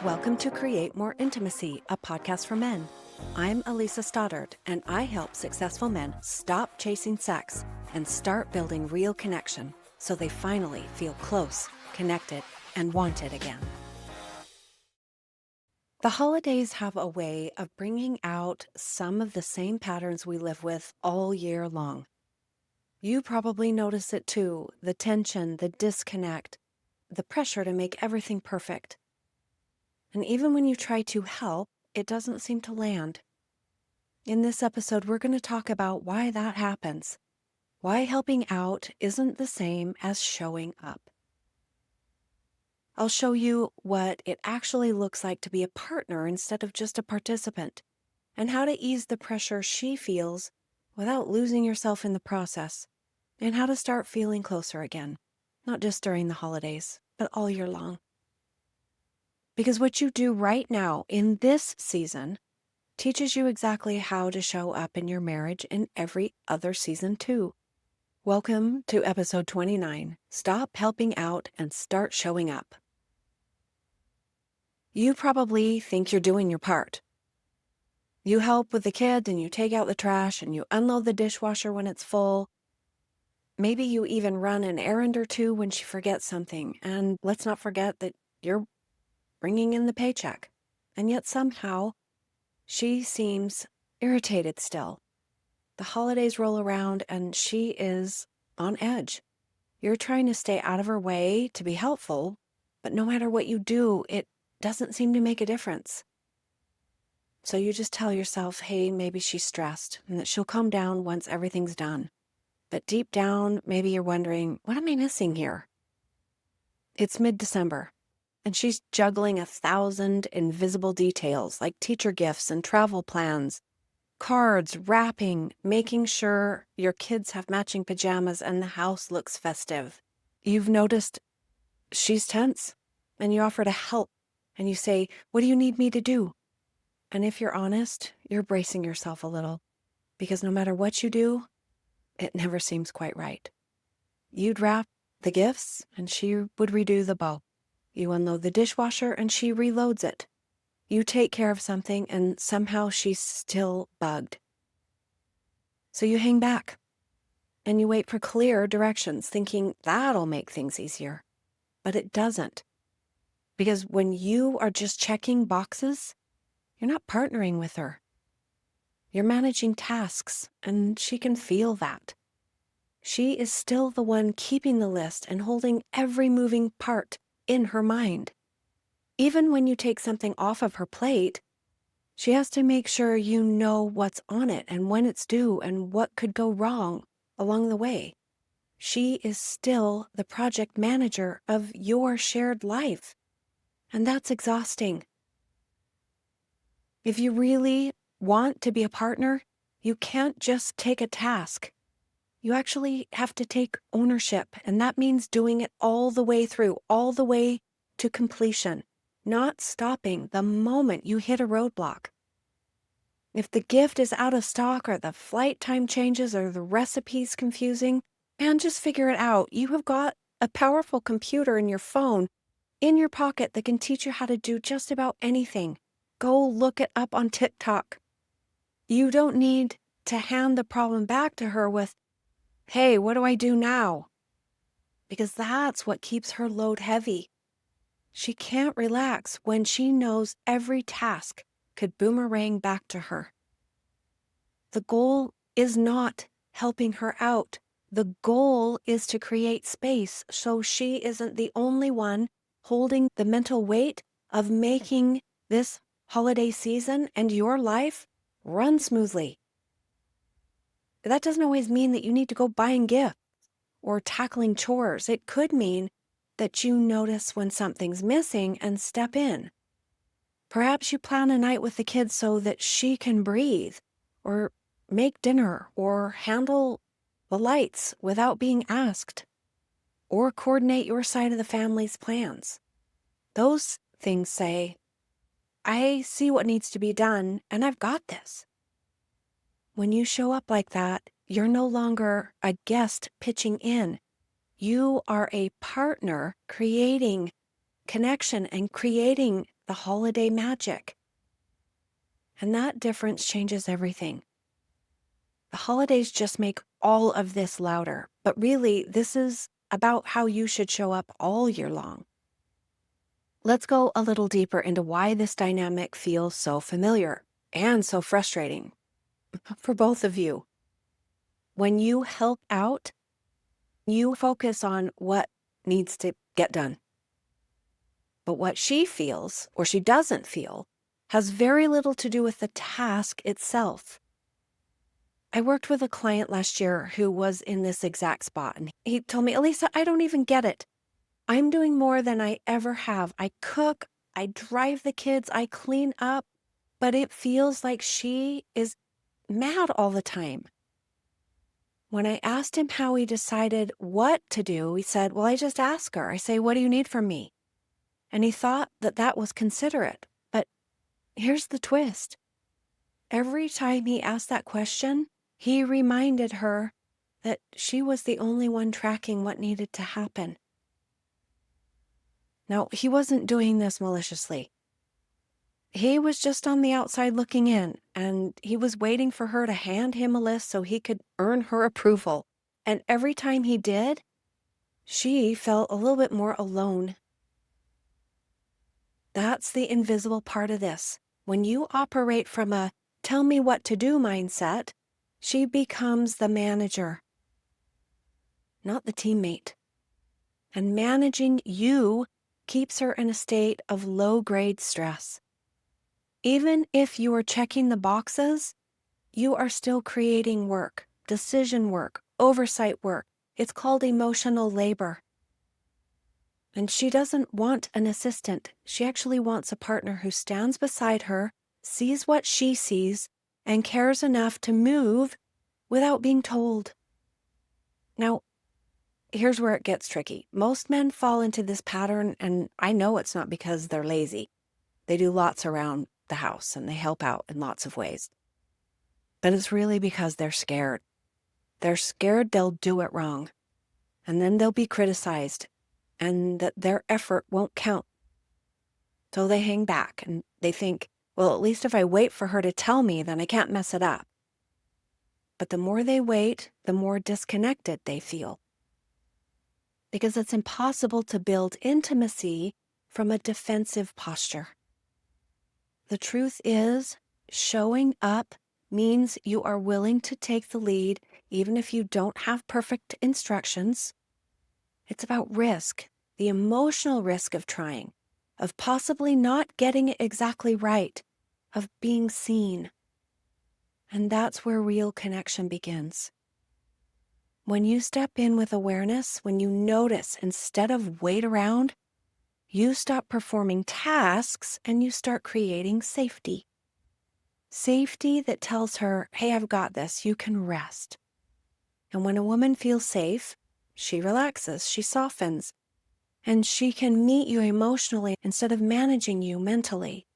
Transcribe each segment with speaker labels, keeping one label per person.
Speaker 1: Welcome to Create More Intimacy, a podcast for men. I'm Elisa Stoddard, and I help successful men stop chasing sex and start building real connection so they finally feel close, connected, and wanted again. The holidays have a way of bringing out some of the same patterns we live with all year long. You probably notice it too, the tension, the disconnect, the pressure to make everything perfect. And even when you try to help, it doesn't seem to land. In this episode, we're going to talk about why that happens, why helping out isn't the same as showing up. I'll show you what it actually looks like to be a partner instead of just a participant, and how to ease the pressure she feels without losing yourself in the process, and how to start feeling closer again, not just during the holidays, but all year long. Because what you do right now in this season teaches you exactly how to show up in your marriage in every other season too. Welcome to episode 29, Stop Helping Out and Start Showing Up. You probably think you're doing your part. You help with the kids and you take out the trash and you unload the dishwasher when it's full. Maybe you even run an errand or two when she forgets something. And let's not forget that you're bringing in the paycheck. And yet somehow she seems irritated still. The holidays roll around and she is on edge. You're trying to stay out of her way to be helpful, but no matter what you do, it doesn't seem to make a difference. So you just tell yourself, hey, maybe she's stressed and that she'll calm down once everything's done. But deep down, maybe you're wondering, what am I missing here? It's mid-December, and she's juggling 1,000 invisible details like teacher gifts and travel plans, cards, wrapping, making sure your kids have matching pajamas and the house looks festive. You've noticed she's tense, and you offer to help, and you say, what do you need me to do? And if you're honest, you're bracing yourself a little, because no matter what you do, it never seems quite right. You'd wrap the gifts, and she would redo the bow. You unload the dishwasher, and she reloads it. You take care of something, and somehow she's still bugged. So you hang back, and you wait for clear directions, thinking that'll make things easier. But it doesn't. Because when you are just checking boxes, you're not partnering with her. You're managing tasks, and she can feel that. She is still the one keeping the list and holding every moving part in her mind. Even when you take something off of her plate, she has to make sure you know what's on it and when it's due and what could go wrong along the way. She is still the project manager of your shared life, and that's exhausting. If you really want to be a partner, you can't just take a task. You actually have to take ownership, and that means doing it all the way through, all the way to completion, not stopping the moment you hit a roadblock. If the gift is out of stock or the flight time changes or the recipe's confusing, man, just figure it out. You have got a powerful computer in your phone in your pocket that can teach you how to do just about anything. Go look it up on TikTok. You don't need to hand the problem back to her with, hey, what do I do now? Because that's what keeps her load heavy. She can't relax when she knows every task could boomerang back to her. The goal is not helping her out. The goal is to create space so she isn't the only one holding the mental weight of making this holiday season and your life run smoothly. That doesn't always mean that you need to go buying gifts or tackling chores. It could mean that you notice when something's missing and step in. Perhaps you plan a night with the kids so that she can breathe, or make dinner, or handle the lights without being asked, or coordinate your side of the family's plans. Those things say, I see what needs to be done, and I've got this. When you show up like that, you're no longer a guest pitching in. You are a partner creating connection and creating the holiday magic. And that difference changes everything. The holidays just make all of this louder, but really, this is about how you should show up all year long. Let's go a little deeper into why this dynamic feels so familiar and so frustrating for both of you. When you help out, you focus on what needs to get done. But what she feels, or she doesn't feel, has very little to do with the task itself. I worked with a client last year who was in this exact spot, and he told me, Elisa, I don't even get it. I'm doing more than I ever have. I cook, I drive the kids, I clean up, but it feels like she is mad all the time. When I asked him how he decided what to do, he said, well, I just ask her. I say, what do you need from me? And he thought that that was considerate. But here's the twist. Every time he asked that question, he reminded her that she was the only one tracking what needed to happen. Now, he wasn't doing this maliciously. He was just on the outside looking in, and he was waiting for her to hand him a list so he could earn her approval. And every time he did, she felt a little bit more alone. That's the invisible part of this. When you operate from a tell me what to do mindset, she becomes the manager, not the teammate. And managing you keeps her in a state of low-grade stress. Even if you are checking the boxes, you are still creating work, decision work, oversight work. It's called emotional labor. And she doesn't want an assistant. She actually wants a partner who stands beside her, sees what she sees, and cares enough to move without being told. Now, here's where it gets tricky. Most men fall into this pattern, and I know it's not because they're lazy. They do lots around the house, and they help out in lots of ways. But it's really because they're scared. They're scared they'll do it wrong, and then they'll be criticized, and that their effort won't count. So they hang back, and they think, well, at least if I wait for her to tell me, then I can't mess it up. But the more they wait, the more disconnected they feel. Because it's impossible to build intimacy from a defensive posture. The truth is, showing up means you are willing to take the lead even if you don't have perfect instructions. It's about risk, the emotional risk of trying, of possibly not getting it exactly right, of being seen. And that's where real connection begins. When you step in with awareness, when you notice instead of wait around, you stop performing tasks and you start creating safety. Safety that tells her, hey, I've got this, you can rest. And when a woman feels safe, she relaxes, she softens, and she can meet you emotionally instead of managing you mentally.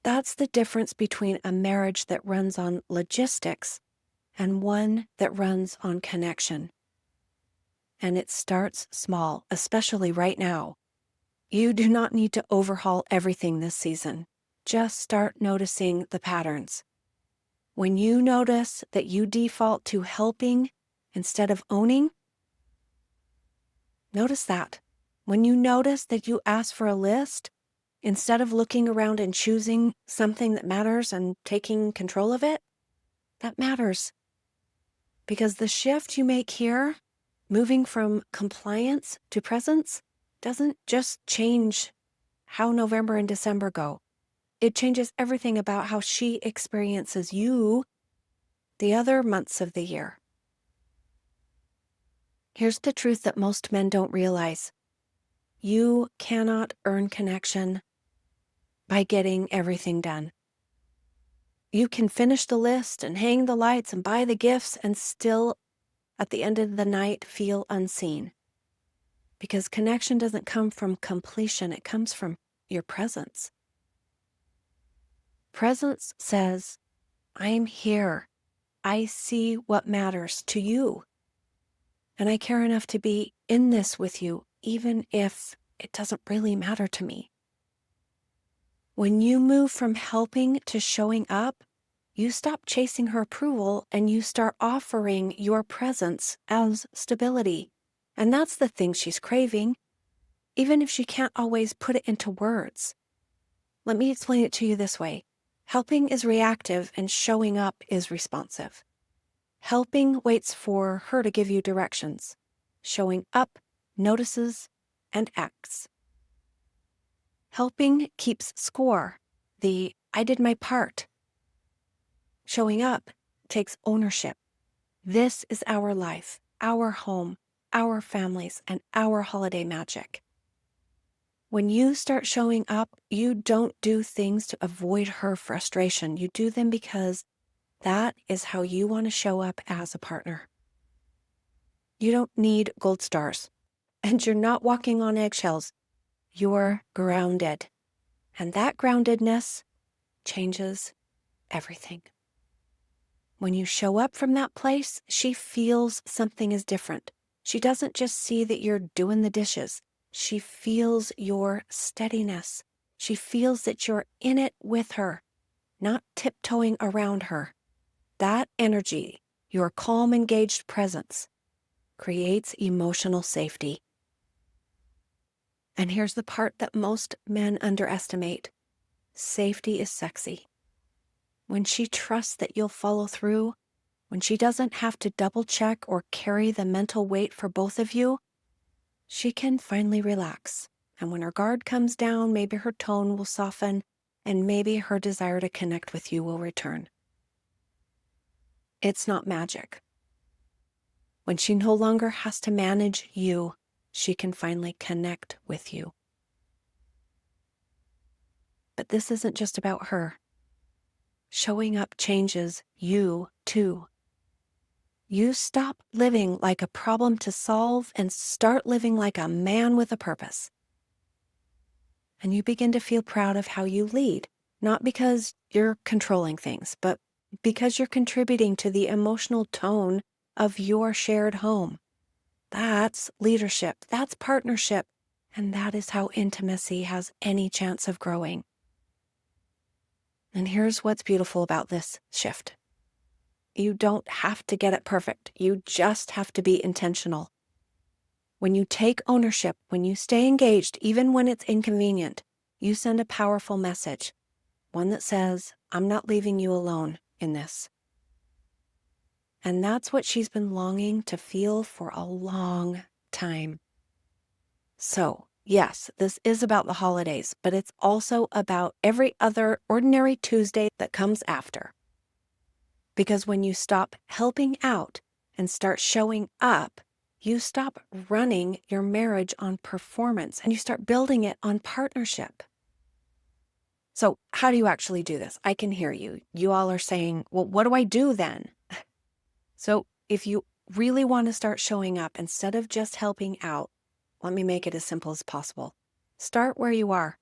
Speaker 1: That's the difference between a marriage that runs on logistics and one that runs on connection. And it starts small, especially right now. You do not need to overhaul everything this season. Just start noticing the patterns. When you notice that you default to helping instead of owning, notice that. When you notice that you ask for a list instead of looking around and choosing something that matters and taking control of it, that matters. Because the shift you make here, moving from compliance to presence, doesn't just change how November and December go. It changes everything about how she experiences you the other months of the year. Here's the truth that most men don't realize. You cannot earn connection by getting everything done. You can finish the list and hang the lights and buy the gifts and still, at the end of the night, feel unseen. Because connection doesn't come from completion, it comes from your presence. Presence says, I'm here. I see what matters to you. And I care enough to be in this with you, even if it doesn't really matter to me. When you move from helping to showing up, you stop chasing her approval and you start offering your presence as stability. And that's the thing she's craving, even if she can't always put it into words. Let me explain it to you this way. Helping is reactive and showing up is responsive. Helping waits for her to give you directions. Showing up notices and acts. Helping keeps score, the I did my part. Showing up takes ownership. This is our life, our home, our families, and our holiday magic. When you start showing up, you don't do things to avoid her frustration. You do them because that is how you want to show up as a partner. You don't need gold stars, and you're not walking on eggshells. You're grounded. And that groundedness changes everything. When you show up from that place, she feels something is different. She doesn't just see that you're doing the dishes. She feels your steadiness. She feels that you're in it with her, not tiptoeing around her. That energy, your calm, engaged presence, creates emotional safety. And here's the part that most men underestimate. Safety is sexy. When she trusts that you'll follow through, when she doesn't have to double check or carry the mental weight for both of you, she can finally relax. And when her guard comes down, maybe her tone will soften, and maybe her desire to connect with you will return. It's not magic. When she no longer has to manage you, she can finally connect with you. But this isn't just about her. Showing up changes you too. You stop living like a problem to solve and start living like a man with a purpose. And you begin to feel proud of how you lead, not because you're controlling things, but because you're contributing to the emotional tone of your shared home. That's leadership, that's partnership, and that is how intimacy has any chance of growing. And here's what's beautiful about this shift. You don't have to get it perfect. You just have to be intentional. When you take ownership, when you stay engaged, even when it's inconvenient, you send a powerful message, one that says, I'm not leaving you alone in this. And that's what she's been longing to feel for a long time. So, yes, this is about the holidays, but it's also about every other ordinary Tuesday that comes after. Because when you stop helping out and start showing up, you stop running your marriage on performance and you start building it on partnership. So how do you actually do this? I can hear you. You all are saying, well, what do I do then? So if you really want to start showing up instead of just helping out, let me make it as simple as possible. Start where you are,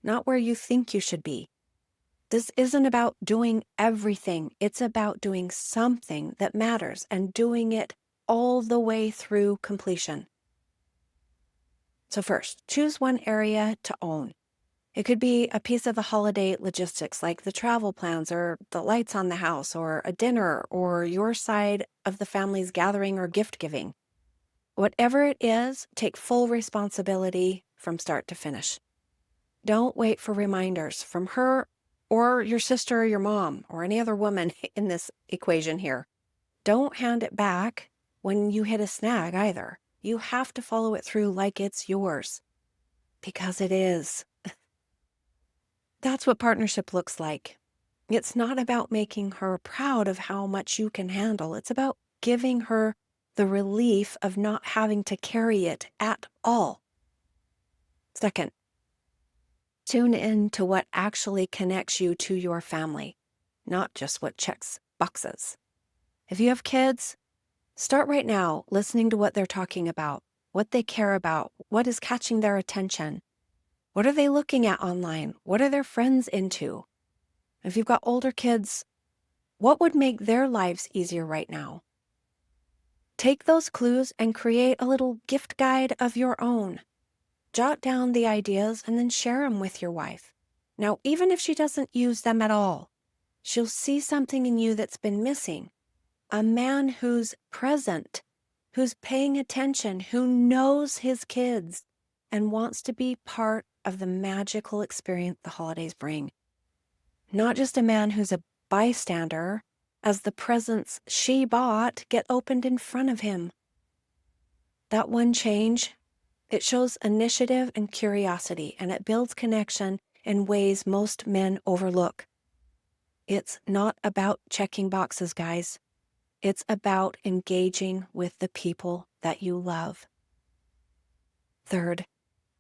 Speaker 1: not where you think you should be. This isn't about doing everything. It's about doing something that matters and doing it all the way through completion. So first, choose one area to own. It could be a piece of the holiday logistics, like the travel plans or the lights on the house or a dinner or your side of the family's gathering or gift giving. Whatever it is, take full responsibility from start to finish. Don't wait for reminders from her or your sister or your mom or any other woman in this equation here. Don't hand it back when you hit a snag either. You have to follow it through like it's yours, because it is. That's what partnership looks like. It's not about making her proud of how much you can handle. It's about giving her the relief of not having to carry it at all. Second, tune in to what actually connects you to your family, not just what checks boxes. If you have kids, start right now listening to what they're talking about, what they care about, what is catching their attention. What are they looking at online? What are their friends into? If you've got older kids, what would make their lives easier right now? Take those clues and create a little gift guide of your own. Jot down the ideas and then share them with your wife. Now, even if she doesn't use them at all, she'll see something in you that's been missing. A man who's present, who's paying attention, who knows his kids, and wants to be part of the magical experience the holidays bring. Not just a man who's a bystander as the presents she bought get opened in front of him. That one change, it shows initiative and curiosity, and it builds connection in ways most men overlook. It's not about checking boxes, guys. It's about engaging with the people that you love. Third,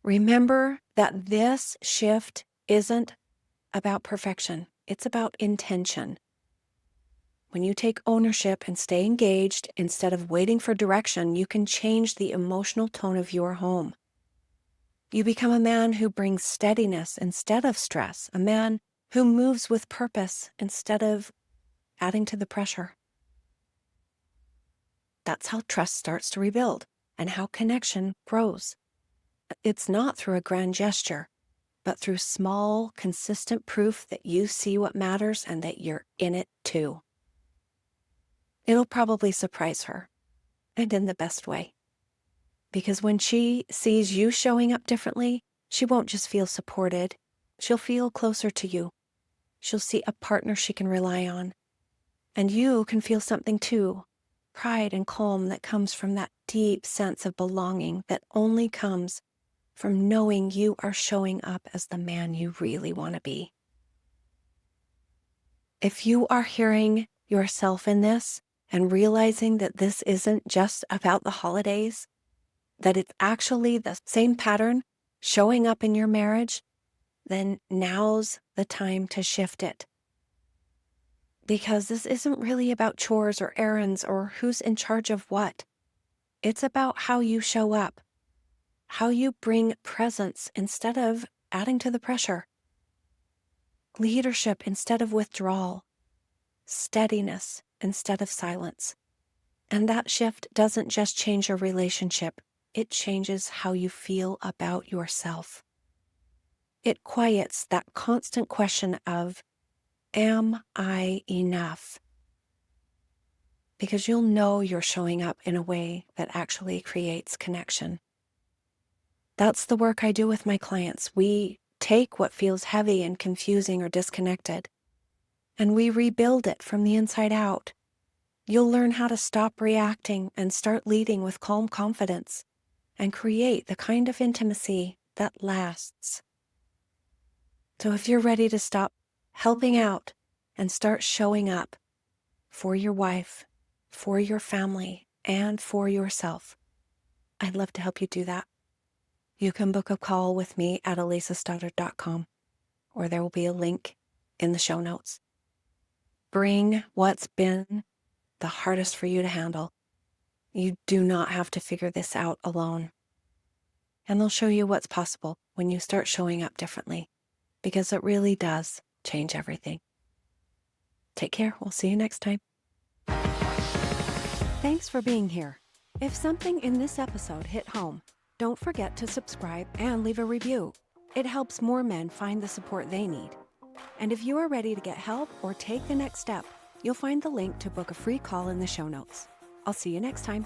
Speaker 1: remember that this shift isn't about perfection. It's about intention. When you take ownership and stay engaged instead of waiting for direction, you can change the emotional tone of your home. You become a man who brings steadiness instead of stress, a man who moves with purpose instead of adding to the pressure. That's how trust starts to rebuild and how connection grows. It's not through a grand gesture, but through small, consistent proof that you see what matters and that you're in it too. It'll probably surprise her, and in the best way. Because when she sees you showing up differently, she won't just feel supported, she'll feel closer to you. She'll see a partner she can rely on. And you can feel something too, pride and calm that comes from that deep sense of belonging that only comes from knowing you are showing up as the man you really want to be. If you are hearing yourself in this and realizing that this isn't just about the holidays, that it's actually the same pattern showing up in your marriage, then now's the time to shift it. Because this isn't really about chores or errands or who's in charge of what. It's about how you show up, how you bring presence instead of adding to the pressure, leadership instead of withdrawal, steadiness instead of silence. And that shift doesn't just change your relationship, it changes how you feel about yourself. It quiets that constant question of, am I enough? Because you'll know you're showing up in a way that actually creates connection. That's the work I do with my clients. We take what feels heavy and confusing or disconnected, and we rebuild it from the inside out. You'll learn how to stop reacting and start leading with calm confidence and create the kind of intimacy that lasts. So if you're ready to stop helping out and start showing up for your wife, for your family, and for yourself, I'd love to help you do that. You can book a call with me at elisastoddard.com, or there will be a link in the show notes. Bring what's been the hardest for you to handle. You do not have to figure this out alone. And they'll show you what's possible when you start showing up differently, because it really does change everything. Take care. We'll see you next time. Thanks for being here. If something in this episode hit home, don't forget to subscribe and leave a review. It helps more men find the support they need. And if you are ready to get help or take the next step, you'll find the link to book a free call in the show notes. I'll see you next time.